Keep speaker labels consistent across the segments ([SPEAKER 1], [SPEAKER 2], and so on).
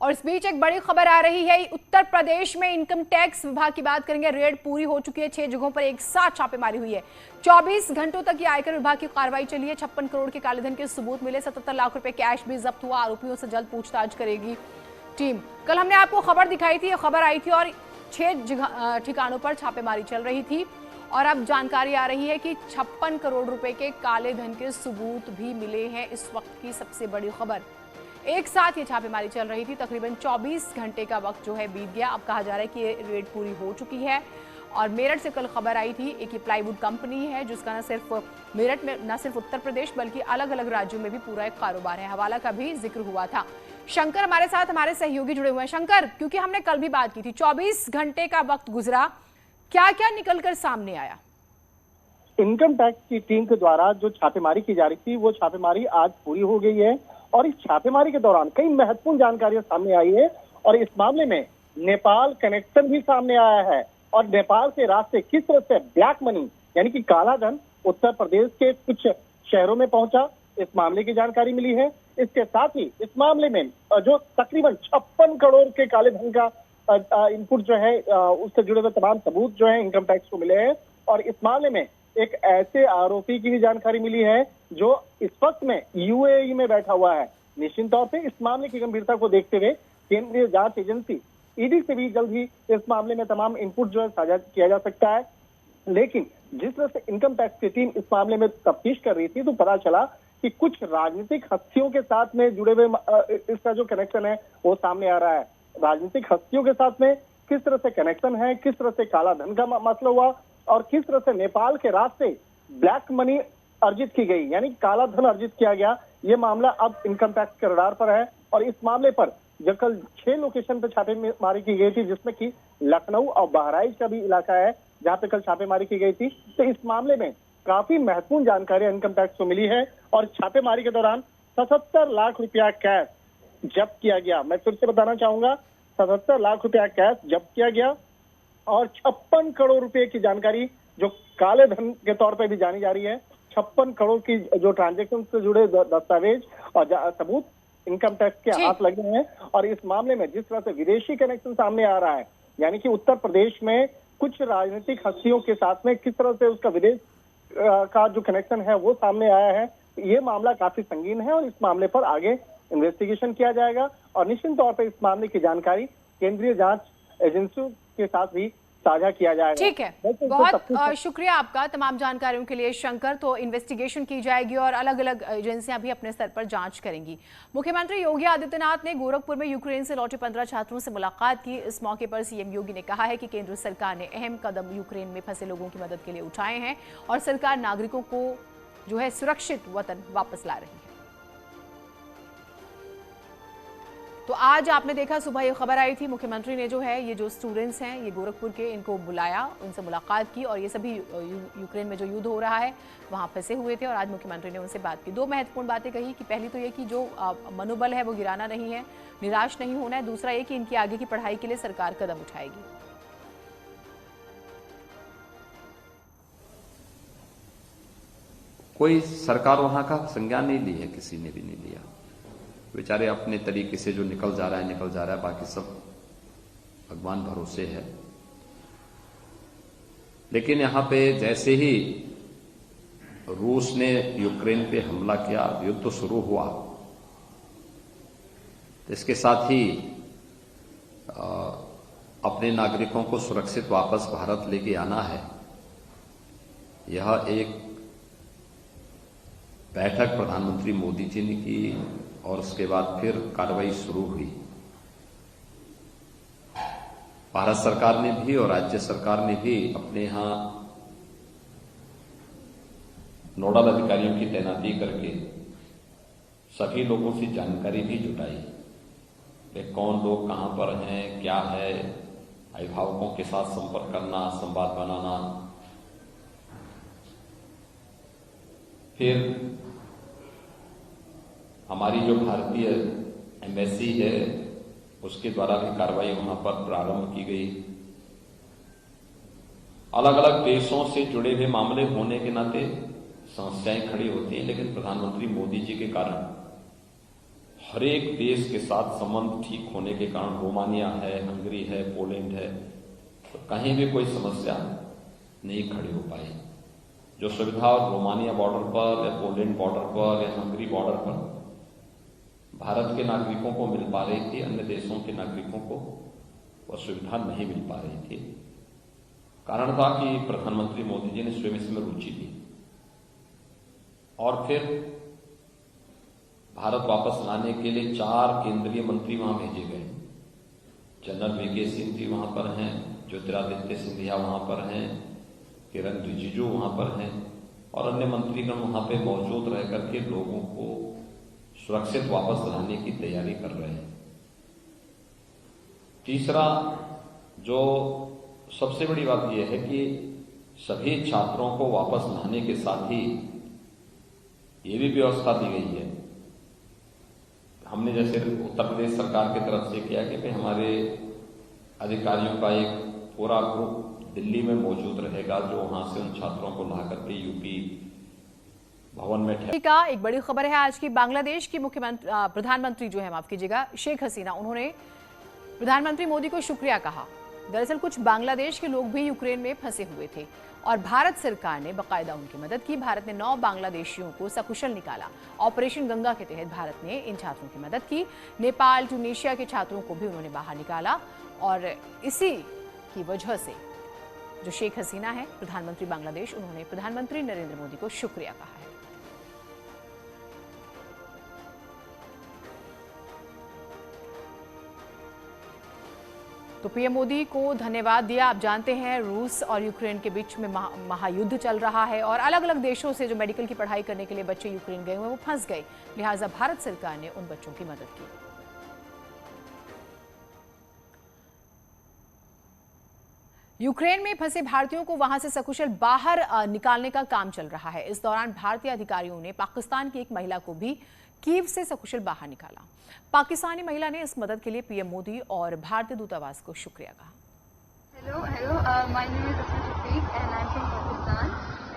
[SPEAKER 1] और इस बीच एक बड़ी खबर आ रही है, उत्तर प्रदेश में इनकम टैक्स विभाग की बात करेंगे। रेड पूरी हो चुकी है, 6 जगहों पर एक साथ छापेमारी हुई है। 24 घंटों तक ये आयकर विभाग की कार्रवाई चली है। 56 करोड़ के कालेधन के सबूत मिले, 77 लाख रुपए कैश भी जब्त हुआ। आरोपियों से जल्द पूछताछ करेगी टीम। कल हमने आपको खबर दिखाई थी, खबर आई थी और 6 ठिकानों पर छापेमारी चल रही थी और अब जानकारी आ रही है कि 56 करोड़ रुपए के काले धन के सबूत भी मिले हैं। इस वक्त की सबसे बड़ी खबर, एक साथ ये छापेमारी चल रही थी। तकरीबन 24 घंटे का वक्त जो है बीत गया। अब कहा जा रहा है कि ये रेड पूरी हो चुकी है। और मेरठ से कल खबर आई थी, एक प्लाईवुड कंपनी है जिसका न सिर्फ मेरठ में, न सिर्फ उत्तर प्रदेश बल्कि अलग अलग राज्यों में भी पूरा एक कारोबार है। हवाला का भी जिक्र हुआ था। शंकर हमारे साथ, हमारे सहयोगी जुड़े हुए हैं। शंकर, क्योंकि हमने कल भी बात की थी, 24 घंटे का वक्त गुजरा, क्या क्या निकलकर सामने आया?
[SPEAKER 2] इनकम टैक्स की टीम के द्वारा जो छापेमारी की जा रही थी वो छापेमारी आज पूरी हो गई है और इस छापेमारी के दौरान कई महत्वपूर्ण जानकारियां सामने आई है और इस मामले में नेपाल कनेक्शन भी सामने आया है और नेपाल के रास्ते किस तरह से ब्लैक मनी यानी कि काला धन उत्तर प्रदेश के कुछ शहरों में पहुंचा, इस मामले की जानकारी मिली है। इसके साथ ही इस मामले में जो तकरीबन 56 करोड़ के काले धन का इनपुट जो है उससे जुड़े हुए तमाम सबूत जो है इनकम टैक्स को मिले हैं और इस मामले में एक ऐसे आरोपी की भी जानकारी मिली है जो इस वक्त में यूएई में बैठा हुआ है। निश्चित तौर पे इस मामले की गंभीरता को देखते हुए केंद्रीय जांच एजेंसी ईडी से भी जल्द ही इस मामले में तमाम इनपुट जो है साझा किया जा सकता है। लेकिन जिस तरह से इनकम टैक्स की टीम इस मामले में तफ्तीश कर रही थी तो पता चला कि कुछ राजनीतिक हस्तियों के साथ में जुड़े हुए इसका जो कनेक्शन है वो सामने आ रहा है। राजनीतिक हस्तियों के साथ में किस तरह से कनेक्शन है, किस तरह से काला धन का मसला हुआ और किस तरह से नेपाल के रास्ते ब्लैक मनी अर्जित की गई यानी काला धन अर्जित किया गया, ये मामला अब इनकम टैक्स के रडार पर है। और इस मामले पर जब कल 6 लोकेशन पर छापेमारी की गई थी जिसमें कि लखनऊ और बहराइच का भी इलाका है जहां पे कल छापेमारी की गई थी, तो इस मामले में काफी महत्वपूर्ण जानकारी इनकम टैक्स को मिली है और छापेमारी के दौरान 77 लाख रुपया कैश जब्त किया गया। मैं फिर से बताना चाहूंगा, 77 लाख रुपया कैश जब्त किया गया और 56 करोड़ रुपए की जानकारी जो काले धन के तौर पर भी जानी जा रही है। 56 करोड़ की जो ट्रांजैक्शन से जुड़े दस्तावेज और सबूत इनकम टैक्स के हाथ लगे हैं और इस मामले में जिस तरह से विदेशी कनेक्शन सामने आ रहा है यानी कि उत्तर प्रदेश में कुछ राजनीतिक हस्तियों के साथ में किस तरह से उसका विदेश का जो कनेक्शन है वो सामने आया है, ये मामला काफी संगीन है और इस मामले पर आगे इन्वेस्टिगेशन किया जाएगा और निश्चित तौर पर इस मामले की जानकारी केंद्रीय जांच एजेंसियों के साथ भी साझा किया जाएगा।
[SPEAKER 1] ठीक है, बहुत शुक्रिया आपका तमाम जानकारियों के लिए शंकर। तो इन्वेस्टिगेशन की जाएगी और अलग अलग एजेंसियां भी अपने स्तर पर जांच करेंगी। मुख्यमंत्री योगी आदित्यनाथ ने गोरखपुर में यूक्रेन से लौटे 15 छात्रों से मुलाकात की। इस मौके पर सीएम योगी ने कहा है कि केंद्र सरकार ने अहम कदम यूक्रेन में फंसे लोगों की मदद के लिए उठाए हैं और सरकार नागरिकों को जो है सुरक्षित वतन वापस ला रही है। तो आज आपने देखा सुबह ये खबर आई थी, मुख्यमंत्री ने जो है ये जो स्टूडेंट्स हैं ये गोरखपुर के, इनको बुलाया, उनसे मुलाकात की और ये सभी यूक्रेन में जो युद्ध हो रहा है वहाँ फंसे हुए थे और आज मुख्यमंत्री ने उनसे बात की। 2 महत्वपूर्ण बातें कही कि पहली तो ये कि जो मनोबल है वो गिराना नहीं है, निराश नहीं होना है। दूसरा ये कि इनकी आगे की पढ़ाई के लिए सरकार कदम उठाएगी।
[SPEAKER 3] कोई सरकार वहां का संज्ञान नहीं ली है, किसी ने भी नहीं लिया। बेचारे अपने तरीके से जो निकल जा रहा है, बाकी सब भगवान भरोसे है। लेकिन यहां पे जैसे ही रूस ने यूक्रेन पे हमला किया, युद्ध शुरू हुआ, तो इसके साथ ही अपने नागरिकों को सुरक्षित वापस भारत लेके आना है। यह एक बैठक प्रधानमंत्री मोदी जी ने की और उसके बाद फिर कार्रवाई शुरू हुई। भारत सरकार ने भी और राज्य सरकार ने भी अपने यहां नोडल अधिकारियों की तैनाती करके सभी लोगों से जानकारी भी जुटाई कि कौन लोग कहां पर हैं, क्या है, अभिभावकों के साथ संपर्क करना, संवाद बनाना। फिर हमारी जो भारतीय एम्बेसी है उसके द्वारा भी कार्रवाई वहां पर प्रारंभ की गई। अलग अलग देशों से जुड़े हुए मामले होने के नाते समस्याएं खड़ी होती हैं, लेकिन प्रधानमंत्री मोदी जी के कारण हर एक देश के साथ संबंध ठीक होने के कारण, रोमानिया है, हंगरी है, पोलैंड है, तो कहीं भी कोई समस्या नहीं खड़ी हो पाई। जो सुविधा रोमानिया बॉर्डर पर या पोलैंड बॉर्डर पर या हंगरी बॉर्डर पर भारत के नागरिकों को मिल पा रही थी, अन्य देशों के नागरिकों को वह सुविधा नहीं मिल पा रही थी। कारण था कि प्रधानमंत्री मोदी जी ने स्वयं इसमें रुचि ली और फिर भारत वापस लाने के लिए 4 केंद्रीय मंत्री वहां भेजे गए। जनरल वीके सिंह जी वहां पर हैं, ज्योतिरादित्य सिंधिया वहां पर हैं, किरण रिजिजू वहां पर हैं और अन्य मंत्रीगण वहां पे मौजूद रह करके लोगों को सुरक्षित वापस लाने की तैयारी कर रहे हैं। तीसरा, जो सबसे बड़ी बात यह है कि सभी छात्रों को वापस लाने के साथ ही ये भी व्यवस्था दी गई है। हमने जैसे उत्तर प्रदेश सरकार की तरफ से किया कि भाई हमारे अधिकारियों का एक पूरा ग्रुप दिल्ली में मौजूद रहेगा जो वहां से उन छात्रों को ला करके यूपी भवन में ठहर।
[SPEAKER 1] का एक बड़ी खबर है आज की। बांग्लादेश की प्रधानमंत्री जो है, माफ कीजिएगा, शेख हसीना, उन्होंने प्रधानमंत्री मोदी को शुक्रिया कहा। दरअसल कुछ बांग्लादेश के लोग भी यूक्रेन में फंसे हुए थे और भारत सरकार ने बाकायदा उनकी मदद की। भारत ने 9 बांग्लादेशियों को सकुशल निकाला। ऑपरेशन गंगा के तहत भारत ने इन छात्रों की मदद की। नेपाल, ट्यूनीशिया के छात्रों को भी उन्होंने बाहर निकाला और इसी की वजह से जो शेख हसीना है, प्रधानमंत्री बांग्लादेश, उन्होंने प्रधानमंत्री नरेंद्र मोदी को शुक्रिया कहा है। तो पीएम मोदी को धन्यवाद दिया। आप जानते हैं रूस और यूक्रेन के बीच में महायुद्ध चल रहा है और अलग अलग देशों से जो मेडिकल की पढ़ाई करने के लिए बच्चे यूक्रेन गए हुए वो फंस गए, लिहाजा भारत सरकार ने उन बच्चों की मदद की। यूक्रेन में फंसे भारतीयों को वहां से सकुशल बाहर निकालने का काम चल रहा है। इस दौरान भारतीय अधिकारियों ने पाकिस्तान की एक महिला को भी कीव से सकुशल बाहर निकाला। पाकिस्तानी महिला ने इस मदद के लिए पीएम मोदी और भारतीय दूतावास को शुक्रिया कहा।
[SPEAKER 4] Hello. My name is Asma Shafiq and I'm from Pakistan.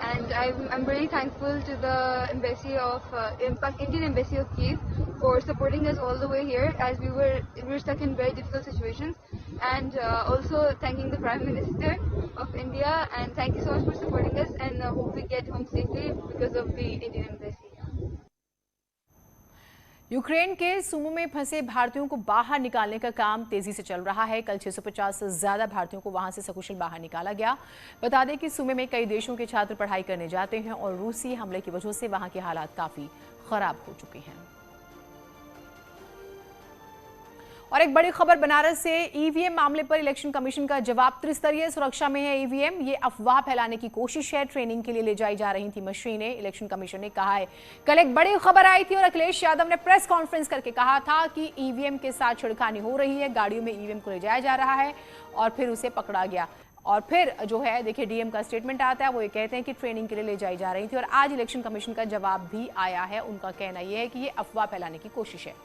[SPEAKER 4] And I'm very thankful to the embassy of Indian Embassy of Kyiv for supporting us all the way here, as we were stuck in very difficult situations. And also thanking the Prime Minister of India, and thank you so much for supporting us. And hope we get home safely because of the Indian Embassy.
[SPEAKER 1] Ukraine के Sumo में फंसे भारतीयों को बाहर निकालने का काम तेजी से चल रहा है। कल 650 से ज्यादा भारतीयों को वहां से सकुशल बाहर निकाला गया। बता दें कि सुमे में कई देशों के छात्र पढ़ाई करने जाते हैं और रूसी हमले की वजह से वहां के हालात काफी खराब हो चुके हैं। और एक बड़ी खबर बनारस से। ईवीएम मामले पर इलेक्शन कमीशन का जवाब। त्रिस्तरीय सुरक्षा में है ईवीएम, ये अफवाह फैलाने की कोशिश है। ट्रेनिंग के लिए ले जाई जा रही थी मशीनें, इलेक्शन कमीशन ने कहा है। कल एक बड़ी खबर आई थी और अखिलेश यादव ने प्रेस कॉन्फ्रेंस करके कहा था कि ईवीएम के साथ छिड़खानी हो रही है, गाड़ियों में ईवीएम को ले जाया जा रहा है और फिर उसे पकड़ा गया। और फिर जो है देखिए डीएम का स्टेटमेंट आता है, वो ये कहते हैं कि ट्रेनिंग के लिए ले जाई जा रही थी। और आज इलेक्शन कमीशन का जवाब भी आया है। उनका कहना यह है कि ये अफवाह फैलाने की कोशिश है।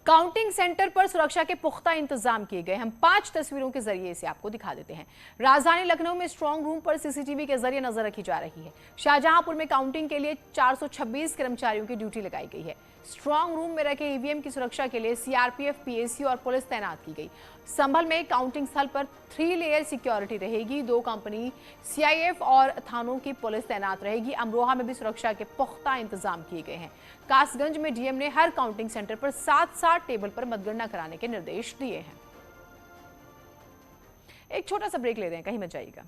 [SPEAKER 1] काउंटिंग सेंटर पर सुरक्षा के पुख्ता इंतजाम किए गए। हम 5 तस्वीरों के जरिए इसे आपको दिखा देते हैं। राजधानी लखनऊ में स्ट्रांग रूम पर सीसीटीवी के जरिए नजर रखी जा रही है। शाहजहांपुर में काउंटिंग के लिए 426 कर्मचारियों की ड्यूटी लगाई गई है। स्ट्रांग रूम में रखे ईवीएम की सुरक्षा के लिए सीआरपीएफ, पीएसी और पुलिस तैनात की गई। संभल में काउंटिंग स्थल पर 3 लेयर सिक्योरिटी रहेगी। 2 कंपनी सीआईएफ और थानों की पुलिस तैनात रहेगी। अमरोहा में भी सुरक्षा के पुख्ता इंतजाम किए गए हैं। कासगंज में डीएम ने हर काउंटिंग सेंटर पर 7-7 टेबल पर मतगणना कराने के निर्देश दिए हैं। एक छोटा सा ब्रेक लेते हैं, कहीं मत जाइएगा।